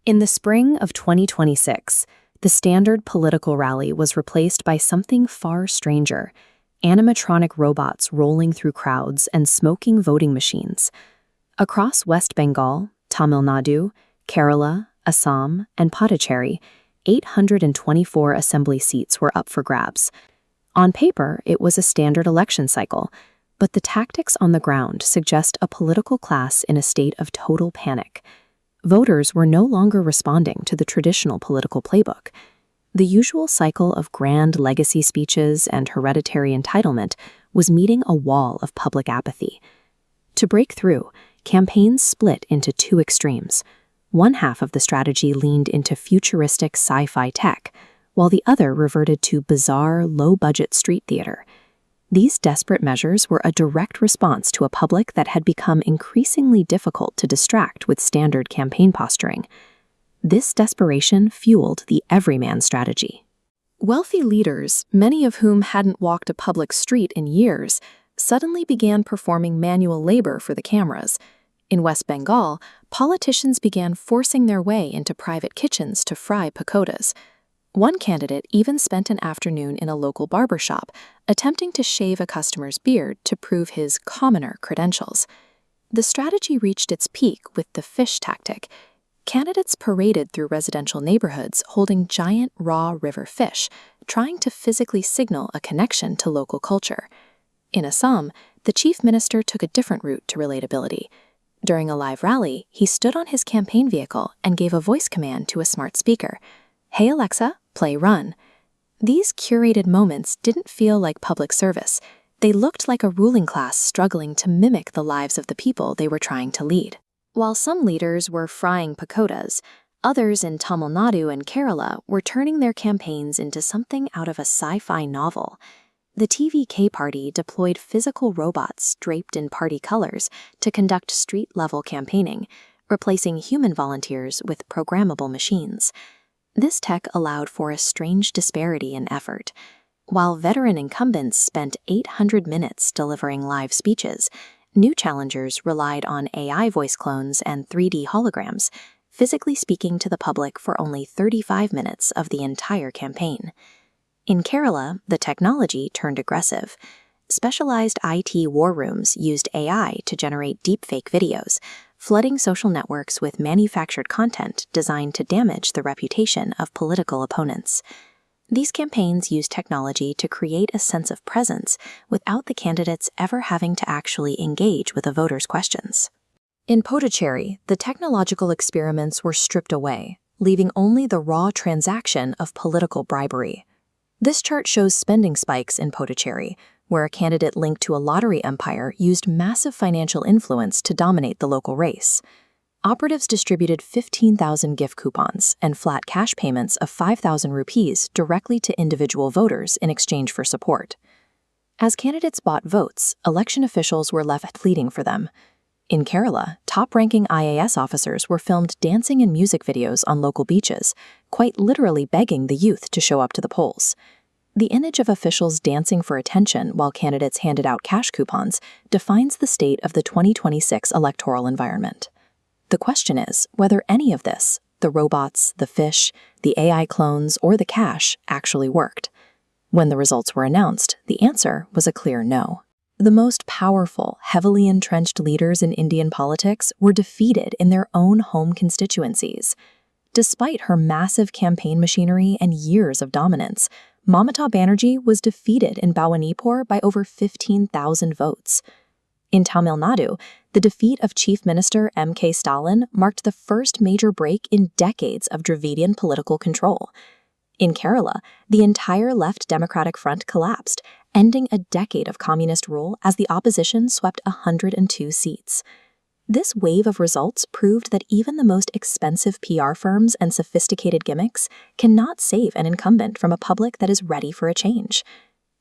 In the spring of 2026, the standard political rally was replaced by something far stranger: animatronic robots rolling through crowds and smoking voting machines. Across West Bengal, Tamil Nadu, Kerala, Assam, and Puducherry, 824 assembly seats were up for grabs. On paper, it was a standard election cycle, but the tactics on the ground suggest a political class in a state of total panic. Voters were no longer responding to the traditional political playbook. The usual cycle of grand legacy speeches and hereditary entitlement was meeting a wall of public apathy. To break through, campaigns split into two extremes. One half of the strategy leaned into futuristic sci-fi tech, while the other reverted to bizarre, low-budget street theater. These desperate measures were a direct response to a public that had become increasingly difficult to distract with standard campaign posturing. This desperation fueled the everyman strategy. Wealthy leaders, many of whom hadn't walked a public street in years, suddenly began performing manual labor for the cameras. In West Bengal, politicians began forcing their way into private kitchens to fry pakodas. One candidate even spent an afternoon in a local barber shop, attempting to shave a customer's beard to prove his commoner credentials. The strategy reached its peak with the fish tactic. Candidates paraded through residential neighborhoods holding giant raw river fish, trying to physically signal a connection to local culture. In Assam, the chief minister took a different route to relatability. During a live rally, he stood on his campaign vehicle and gave a voice command to a smart speaker. "Hey Alexa, play Run." These curated moments didn't feel like public service. They looked like a ruling class struggling to mimic the lives of the people they were trying to lead. While some leaders were frying pakodas, others in Tamil Nadu and Kerala were turning their campaigns into something out of a sci-fi novel. The TVK party deployed physical robots draped in party colors to conduct street-level campaigning, replacing human volunteers with programmable machines. This tech allowed for a strange disparity in effort. While veteran incumbents spent 800 minutes delivering live speeches, new challengers relied on AI voice clones and 3D holograms, physically speaking to the public for only 35 minutes of the entire campaign. In Kerala, the technology turned aggressive. Specialized IT war rooms used AI to generate deepfake videos, flooding social networks with manufactured content designed to damage the reputation of political opponents. These campaigns use technology to create a sense of presence without the candidates ever having to actually engage with a voter's questions. In Puducherry, the technological experiments were stripped away, leaving only the raw transaction of political bribery. This chart shows spending spikes in Puducherry, where a candidate linked to a lottery empire used massive financial influence to dominate the local race. Operatives distributed 15,000 gift coupons and flat cash payments of 5,000 rupees directly to individual voters in exchange for support. As candidates bought votes, election officials were left pleading for them. In Kerala, top-ranking IAS officers were filmed dancing in music videos on local beaches, quite literally begging the youth to show up to the polls. The image of officials dancing for attention while candidates handed out cash coupons defines the state of the 2026 electoral environment. The question is whether any of this, the robots, the fish, the AI clones, or the cash, actually worked. When the results were announced, the answer was a clear no. The most powerful, heavily entrenched leaders in Indian politics were defeated in their own home constituencies. Despite her massive campaign machinery and years of dominance, Mamata Banerjee was defeated in Bhawanipur by over 15,000 votes. In Tamil Nadu, the defeat of Chief Minister M.K. Stalin marked the first major break in decades of Dravidian political control. In Kerala, the entire Left Democratic Front collapsed, ending a decade of communist rule as the opposition swept 102 seats. This wave of results proved that even the most expensive PR firms and sophisticated gimmicks cannot save an incumbent from a public that is ready for a change.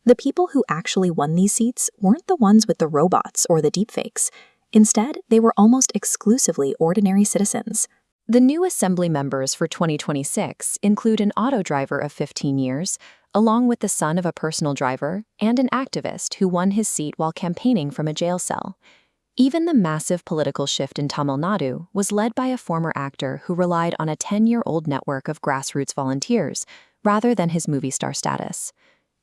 The people who actually won these seats weren't the ones with the robots or the deepfakes. Instead, they were almost exclusively ordinary citizens. The new assembly members for 2026 include an auto driver of 15 years, along with the son of a personal driver, and an activist who won his seat while campaigning from a jail cell. Even the massive political shift in Tamil Nadu was led by a former actor who relied on a 10-year-old network of grassroots volunteers, rather than his movie star status.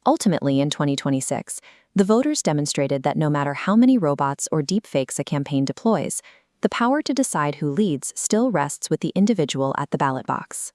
Ultimately, in 2026, the voters demonstrated that no matter how many robots or deepfakes a campaign deploys, the power to decide who leads still rests with the individual at the ballot box.